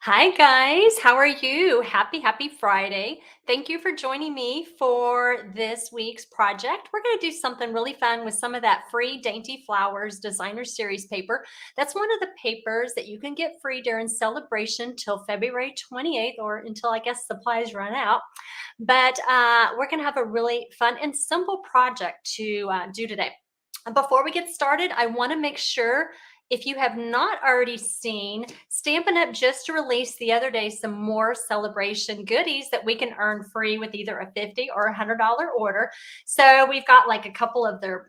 Hi guys, how are you? Happy Friday. Thank you for joining me for this week's project. We're going to do something really fun with some of that free Dainty Flowers Designer Series paper. That's one of the papers that you can get free during Sale-a-Bration till February 28th or until I guess supplies run out. But we're going to have a really fun and simple project to do today. Before we get started, I want to make sure if you have not already seen, Stampin' Up! Just released the other day some more celebration goodies that we can earn free with either a $50 or $100 order. So we've got like a couple of their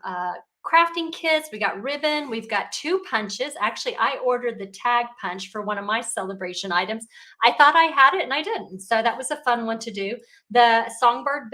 crafting kits. We got ribbon. We've got 2 punches. Actually, I ordered the tag punch for one of my celebration items. I thought I had it and I didn't. So that was a fun one to do. The Songbird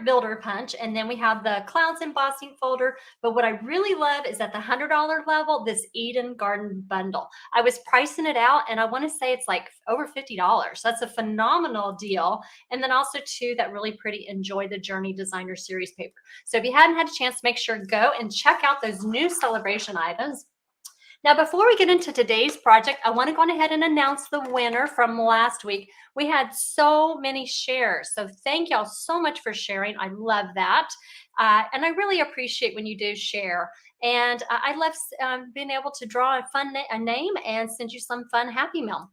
Builder Punch, and then we have the Clouds Embossing Folder. But what I really love is at the $100 level, this Eden Garden Bundle. I was pricing it out, and I want to say it's like over $50. That's a phenomenal deal. And then also, too, that really pretty Enjoy the Journey Designer Series paper. So if you hadn't had a chance, make sure to go and check out those new celebration items. Now, before we get into today's project, I want to go on ahead and announce the winner from last week. We had so many shares, so thank y'all so much for sharing. I love that, and I really appreciate when you do share. And I love being able to draw a name and send you some fun Happy Mail.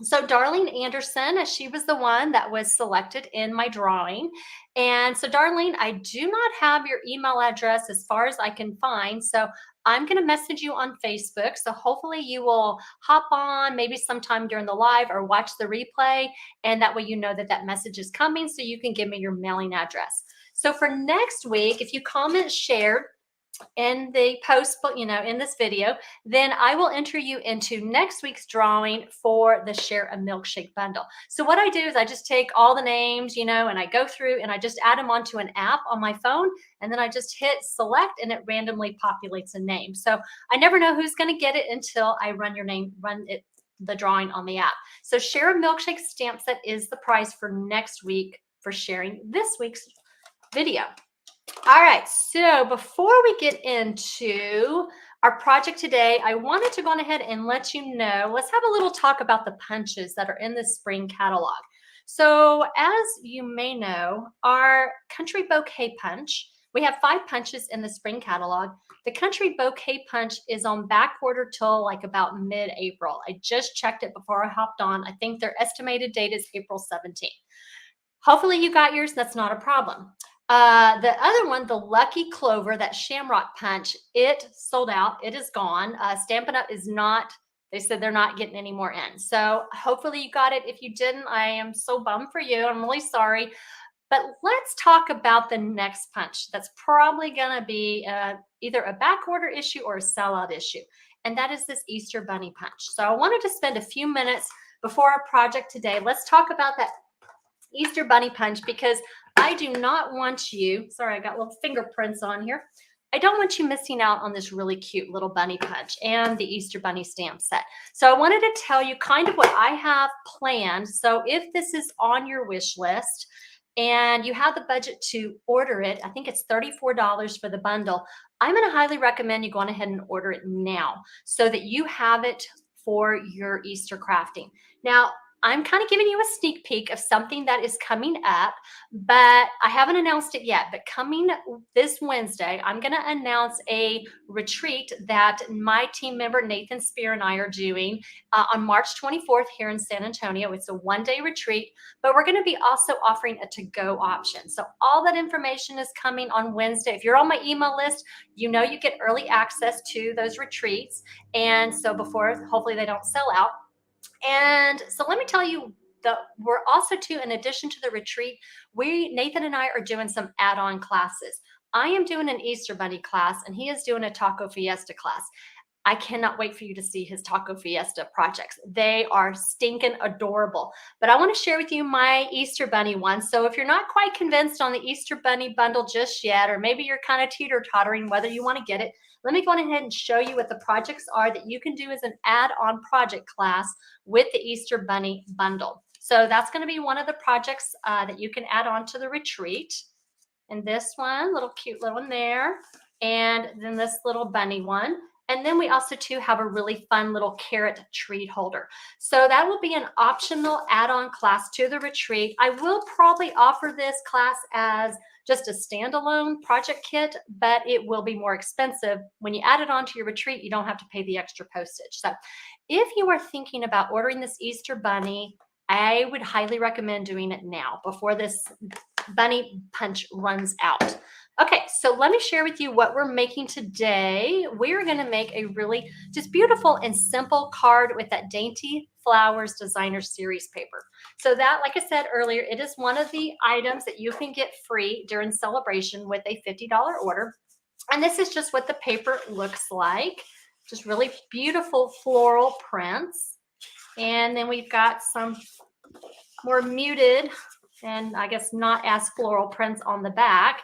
So Darlene Anderson, she was the one that was selected in my drawing. And so Darlene, I do not have your email address as far as I can find. So I'm going to message you on Facebook. So hopefully you will hop on maybe sometime during the live or watch the replay. And that way you know that that message is coming so you can give me your mailing address. So for next week, if you comment shared in the post, in this video, then I will enter you into next week's drawing for the Share a Milkshake bundle. So what I do is I just take all the names, and I go through and I just add them onto an app on my phone, and then I just hit select and it randomly populates a name. So I never know who's going to get it until I run the drawing on the app. So Share a Milkshake stamp set is the prize for next week for sharing this week's video. All right, so before we get into our project today, I wanted to go on ahead and let you know, let's have a little talk about the punches that are in the spring catalog. So as you may know, our Country Bouquet Punch, we have 5 punches in the spring catalog. The Country Bouquet Punch is on back order till like about mid-April. I just checked it before I hopped on. I think their estimated date is April 17th. Hopefully you got yours. That's not a problem. The other one, the Lucky Clover, that Shamrock Punch, it sold out. It is gone. Stampin' Up! Is not, they said they're not getting any more in. So hopefully you got it. If you didn't, I am so bummed for you. I'm really sorry. But let's talk about the next punch. That's probably going to be either a back order issue or a sellout issue. And that is this Easter Bunny Punch. So I wanted to spend a few minutes before our project today. Let's talk about that Easter Bunny Punch, because I do not want you, sorry, I got little fingerprints on here. I don't want you missing out on this really cute little bunny punch and the Easter Bunny stamp set. So I wanted to tell you kind of what I have planned. So if this is on your wish list and you have the budget to order it, I think it's $34 for the bundle. I'm going to highly recommend you go on ahead and order it now so that you have it for your Easter crafting. Now, I'm kind of giving you a sneak peek of something that is coming up, but I haven't announced it yet. But coming this Wednesday, I'm going to announce a retreat that my team member Nathan Spear and I are doing on March 24th here in San Antonio. It's a one-day retreat, but we're going to be also offering a to-go option. So all that information is coming on Wednesday. If you're on my email list, you know you get early access to those retreats. And so before, hopefully they don't sell out. And so let me tell you, we're also too, in addition to the retreat, Nathan and I are doing some add-on classes. I am doing an Easter Bunny class and he is doing a Taco Fiesta class. I cannot wait for you to see his Taco Fiesta projects. They are stinking adorable. But I want to share with you my Easter Bunny one. So if you're not quite convinced on the Easter Bunny bundle just yet, or maybe you're kind of teeter-tottering whether you want to get it, let me go ahead and show you what the projects are that you can do as an add-on project class with the Easter Bunny bundle. So that's going to be one of the projects that you can add on to the retreat. And this one, little cute little one there. And then this little bunny one. And then we also too have a really fun little carrot treat holder. So that will be an optional add-on class to the retreat. I will probably offer this class as just a standalone project kit, but it will be more expensive. When you add it on to your retreat, you don't have to pay the extra postage. So if you are thinking about ordering this Easter bunny, I would highly recommend doing it now before this bunny punch runs out. Okay, so let me share with you what we're making today. We're going to make a really just beautiful and simple card with that Dainty Flowers Designer Series paper. So that, like I said earlier, it is one of the items that you can get free during Sale-a-Bration with a $50 order. And this is just what the paper looks like. Just really beautiful floral prints. And then we've got some more muted and I guess not as floral prints on the back.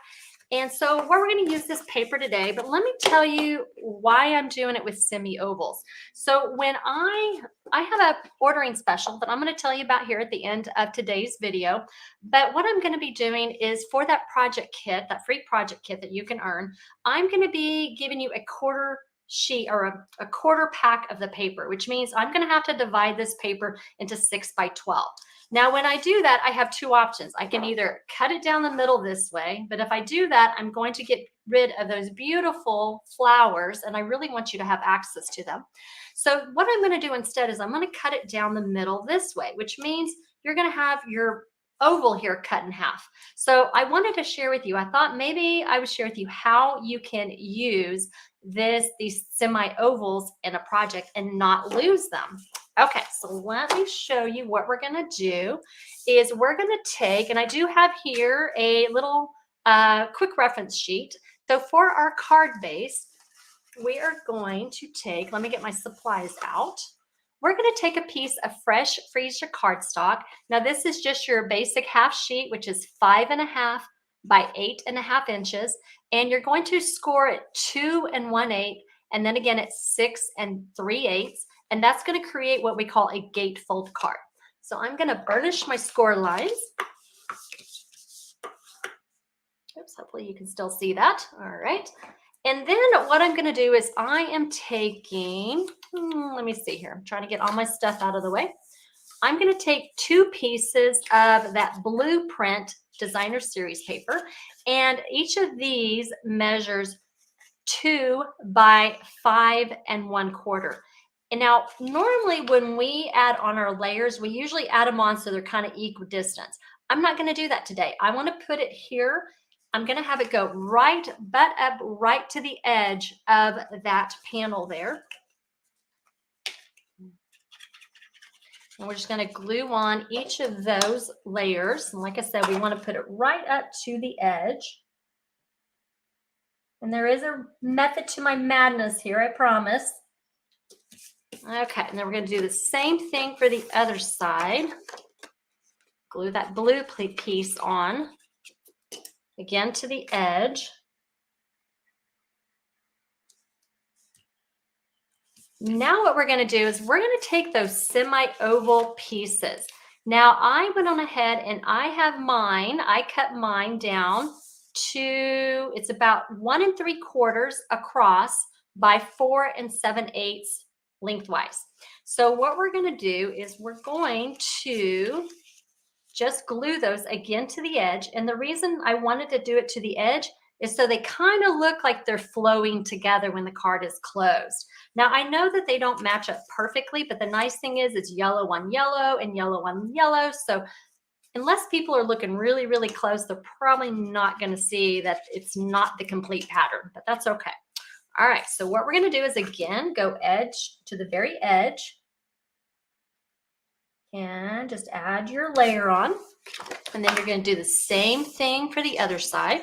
And so we're going to use this paper today, but let me tell you why I'm doing it with semi-ovals. So when I have a ordering special that I'm going to tell you about here at the end of today's video, but what I'm going to be doing is for that project kit, that free project kit that you can earn, I'm going to be giving you a quarter sheet or a quarter pack of the paper, which means I'm going to have to divide this paper into 6 by 12. Now, when I do that, I have two options. I can either cut it down the middle this way, but if I do that, I'm going to get rid of those beautiful flowers, and I really want you to have access to them. So what I'm going to do instead is I'm going to cut it down the middle this way, which means you're going to have your oval here cut in half. So I wanted to share with you, I thought maybe I would share with you how you can use these semi-ovals in a project and not lose them. Okay, so let me show you what we're going to do is we're going to take, and I do have here a little quick reference sheet. So for our card base, we are going to take, let me get my supplies out. We're going to take a piece of fresh Freesia cardstock. Now this is just your basic half sheet, which is 5.5 by 8.5 inches. And you're going to score it 2 1/8, and then again at 6 3/8. And that's going to create what we call a gatefold card. So I'm going to burnish my score lines. Oops, hopefully you can still see that. All right. And then what I'm going to do is I am taking, let me see here. I'm trying to get all my stuff out of the way. I'm going to take 2 pieces of that blueprint designer series paper. And each of these measures 2 by 5 1/4. And now, normally when we add on our layers, we usually add them on so they're kind of equidistant. I'm not going to do that today. I want to put it here. I'm going to have it go butt up right to the edge of that panel there. And we're just going to glue on each of those layers. And like I said, we want to put it right up to the edge. And there is a method to my madness here, I promise. Okay, and then we're going to do the same thing for the other side. Glue that blue piece on, again to the edge. Now what we're going to do is we're going to take those semi-oval pieces. Now I went on ahead and I cut mine down to, it's about 1 3/4 across by 4 7/8 lengthwise. So what we're going to do is we're going to just glue those again to the edge. And the reason I wanted to do it to the edge is so they kind of look like they're flowing together when the card is closed. Now I know that they don't match up perfectly, but the nice thing is it's yellow on yellow and yellow on yellow. So unless people are looking really, really close, they're probably not going to see that it's not the complete pattern, but that's okay. All right, so what we're going to do is, again, go edge to the very edge and just add your layer on. And then you're going to do the same thing for the other side.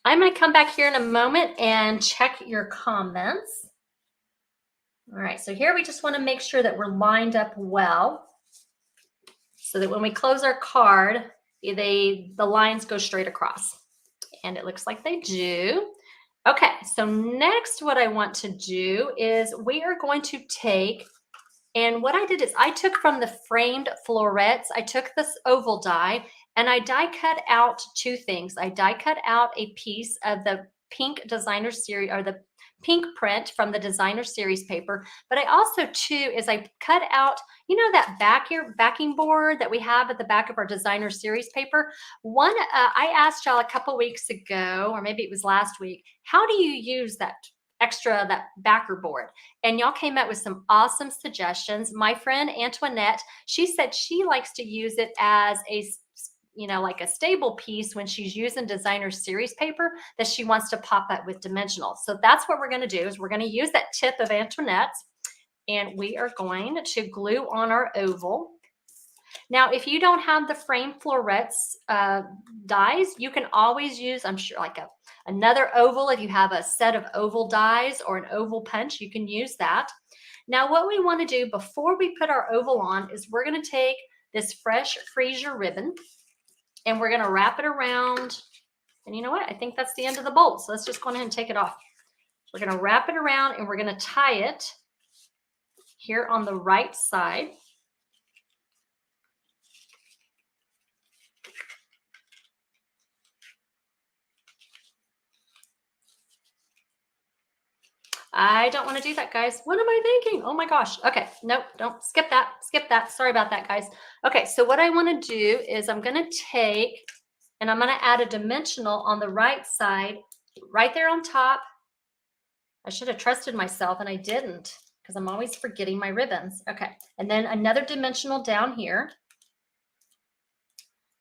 I'm going to come back here in a moment and check your comments. All right, so here we just want to make sure that we're lined up well so that when we close our card, the lines go straight across. And it looks like they do. Okay, so next what I want to do is we are going to take, and what I did is I took from the framed florets, I took this oval die and I die cut out 2 things. I die cut out a piece of the pink designer series, or the pink print from the designer series paper. But I also too is I cut out, you know, that backing board that we have at the back of our designer series paper. I asked y'all a couple weeks ago, or maybe it was last week, how do you use that backer board? And y'all came up with some awesome suggestions. My friend Antoinette, she said she likes to use it as a, you know, like a stable piece when she's using designer series paper that she wants to pop up with dimensional. So that's what we're going to do, is we're going to use that tip of Antoinette's, and we are going to glue on our oval. Now, if you don't have the frame florets dies, you can always use, I'm sure, like another oval. If you have a set of oval dies or an oval punch, you can use that. Now, what we want to do before we put our oval on is we're going to take this fresh Freesia ribbon, and we're going to wrap it around. And you know what? I think that's the end of the bolt. So let's just go ahead and take it off. We're going to wrap it around, and we're going to tie it here on the right side. I don't want to do that, guys. What am I thinking? Oh my gosh. Okay. Nope. Don't skip that. Skip that. Sorry about that, guys. Okay. So what I want to do is I'm going to take, and I'm going to add a dimensional on the right side, right there on top. I should have trusted myself, and I didn't, because I'm always forgetting my ribbons. Okay. And then another dimensional down here.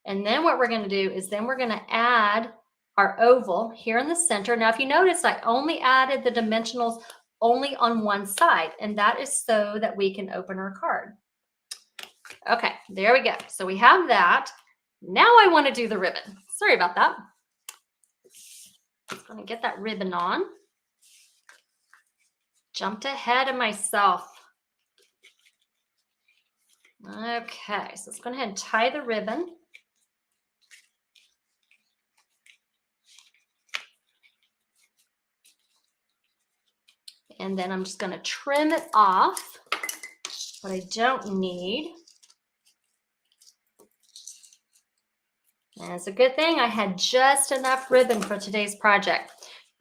And then what we're going to do is then we're going to add our oval here in the center. Now, if you notice, I only added the dimensionals only on one side, and that is so that we can open our card. Okay, there we go. So we have that. Now I want to do the ribbon. Sorry about that. I'm going to get that ribbon on. Jumped ahead of myself. Okay, so let's go ahead and tie the ribbon. And then I'm just going to trim it off what I don't need. And it's a good thing I had just enough ribbon for today's project.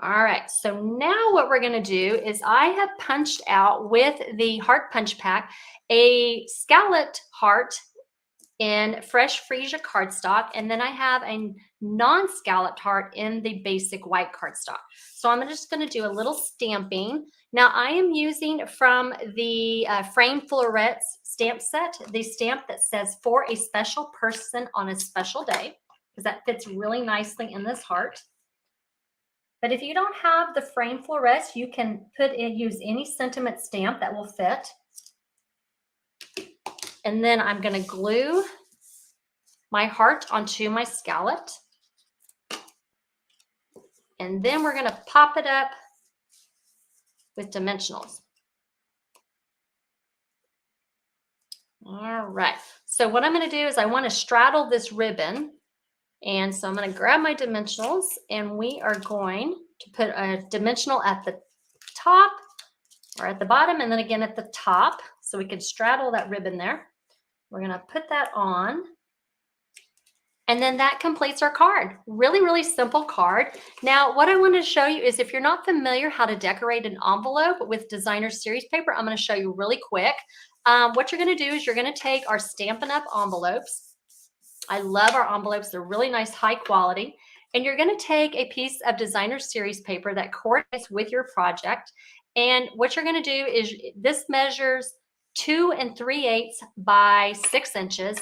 All right, so now what we're going to do is I have punched out with the heart punch pack a scalloped heart in fresh Freesia cardstock, and then I have a non-scalloped heart in the basic white cardstock. So I'm just going to do a little stamping. Now I am using from the Frame Florets stamp set, the stamp that says "for a special person on a special day," because that fits really nicely in this heart. But if you don't have the Frame Florets, you can use any sentiment stamp that will fit. And then I'm going to glue my heart onto my scallop. And then we're going to pop it up with dimensionals. All right. So what I'm going to do is I want to straddle this ribbon. And so I'm going to grab my dimensionals, and we are going to put a dimensional at the top or at the bottom, and then again at the top, so we can straddle that ribbon there. We're going to put that on, and then that completes our card. Really, really simple card. Now, what I want to show you is if you're not familiar how to decorate an envelope with designer series paper, I'm going to show you really quick. What you're going to do is you're going to take our Stampin' Up! Envelopes. I love our envelopes. They're really nice, high quality. And you're going to take a piece of designer series paper that coordinates with your project. And what you're going to do is this measures 2 3/8 by 6 inches.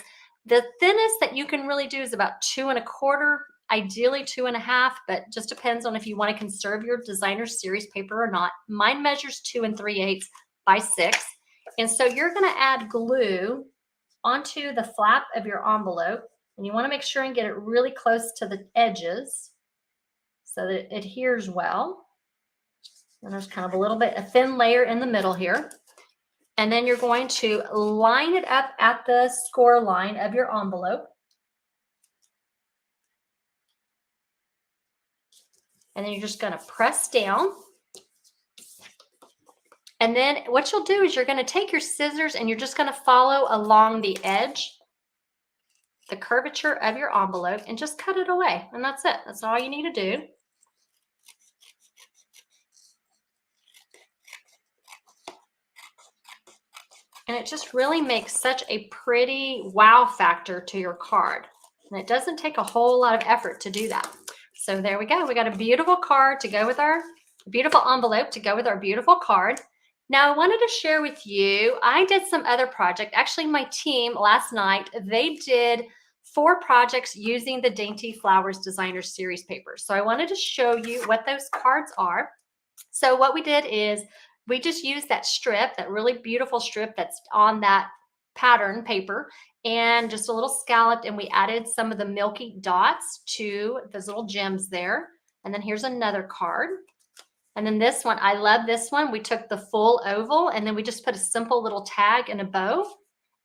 The thinnest that you can really do is about 2 1/4, ideally 2 1/2, but just depends on if you want to conserve your designer series paper or not. Mine measures 2 3/8 by 6. And so you're going to add glue onto the flap of your envelope, and you want to make sure and get it really close to the edges so that it adheres well. And there's kind of a thin layer in the middle here. And then you're going to line it up at the score line of your envelope. And then you're just going to press down. And then what you'll do is you're going to take your scissors and you're just going to follow along the edge, the curvature of your envelope, and just cut it away. And that's it. That's all you need to do. And it just really makes such a pretty wow factor to your card. And it doesn't take a whole lot of effort to do that. So there we go. We got a beautiful card to go with our beautiful envelope to go with our beautiful card. Now I wanted to share with you, I did some other project. Actually, my team last night, they did 4 projects using the Dainty Flowers Designer Series paper. So I wanted to show you what those cards are. So what we did is we just used that strip, that really beautiful strip that's on that pattern paper, and just a little scalloped, and we added some of the milky dots to those little gems there. And then here's another card. And then this one, I love this one. We took the full oval and then we just put a simple little tag and a bow.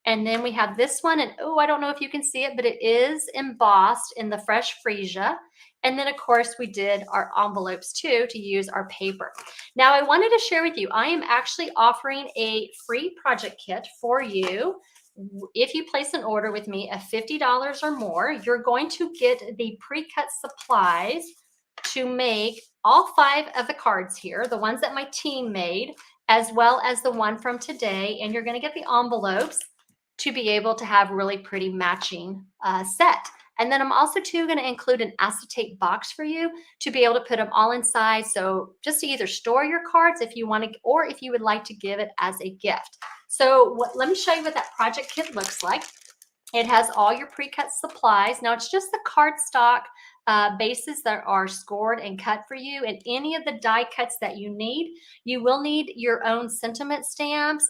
And then we have this one, and oh, I don't know if you can see it, but it is embossed in the fresh freesia. And then of course we did our envelopes too to use our paper. Now I wanted to share with you, I am actually offering a free project kit for you. If you place an order with me of $50 or more, you're going to get the pre-cut supplies to make all 5 of the cards here, the ones that my team made, as well as the one from today. And you're going to get the envelopes to be able to have really pretty matching set. And then I'm also too going to include an acetate box for you to be able to put them all inside. So just to either store your cards if you want to, or if you would like to give it as a gift. So let me show you what that project kit looks like. It has all your pre-cut supplies. Now it's just the cardstock bases that are scored and cut for you, and any of the die cuts that you need. You will need your own sentiment stamps,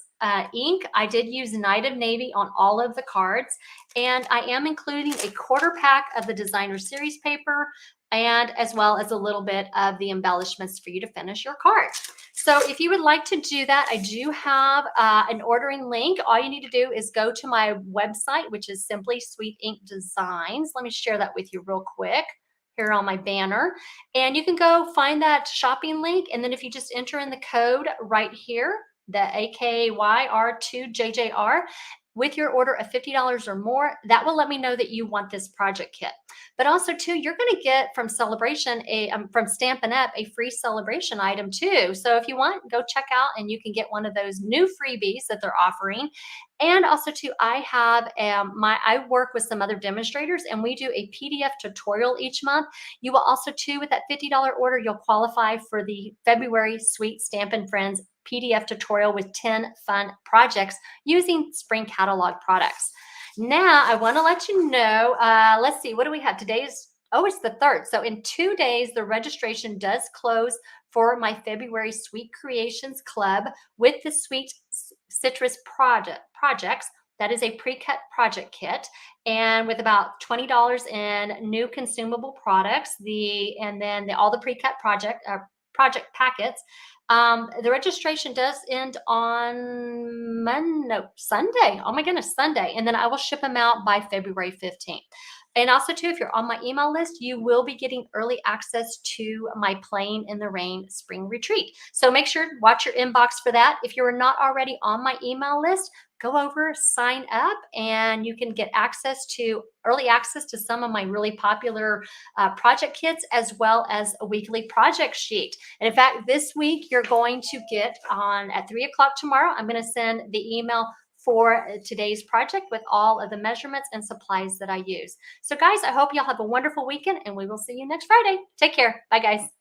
ink. I did use Night of Navy on all of the cards, and I am including a quarter pack of the designer series paper, and as well as a little bit of the embellishments for you to finish your card. So if you would like to do that, I do have an ordering link. All you need to do is go to my website, which is Simply Sweet Ink Designs. Let me share that with you real quick here on my banner. And you can go find that shopping link. And then if you just enter in the code right here, the AKYR2JJR, with your order of $50 or more, that will let me know that you want this project kit. But also too, you're going to get from Sale-a-Bration, from Stampin' Up, a free Sale-a-Bration item too. So if you want, go check out and you can get one of those new freebies that they're offering. And also too, I have I work with some other demonstrators, and we do a PDF tutorial each month. You will also too, with that $50 order, you'll qualify for the February Sweet Stampin' Friends PDF tutorial with 10 fun projects using spring catalog products. Now I want to let you know, let's see, what do we have? Today's, oh, it's the 3rd. So in 2 days, the registration does close for my February Sweet Creations Club with the Sweet Citrus projects. That is a pre-cut project kit, and with about $20 in new consumable products, and then all the pre-cut project packets. The registration does end on Sunday. Oh my goodness, Sunday. And then I will ship them out by February 15th. And also too, if you're on my email list, you will be getting early access to my Playing in the Rain spring retreat. So make sure to watch your inbox for that. If you're not already on my email list, go over, sign up, and you can get early access to some of my really popular project kits, as well as a weekly project sheet. And in fact, this week you're going to get at 3 o'clock tomorrow, I'm going to send the email for today's project with all of the measurements and supplies that I use. So guys, I hope y'all have a wonderful weekend, and we will see you next Friday. Take care. Bye guys.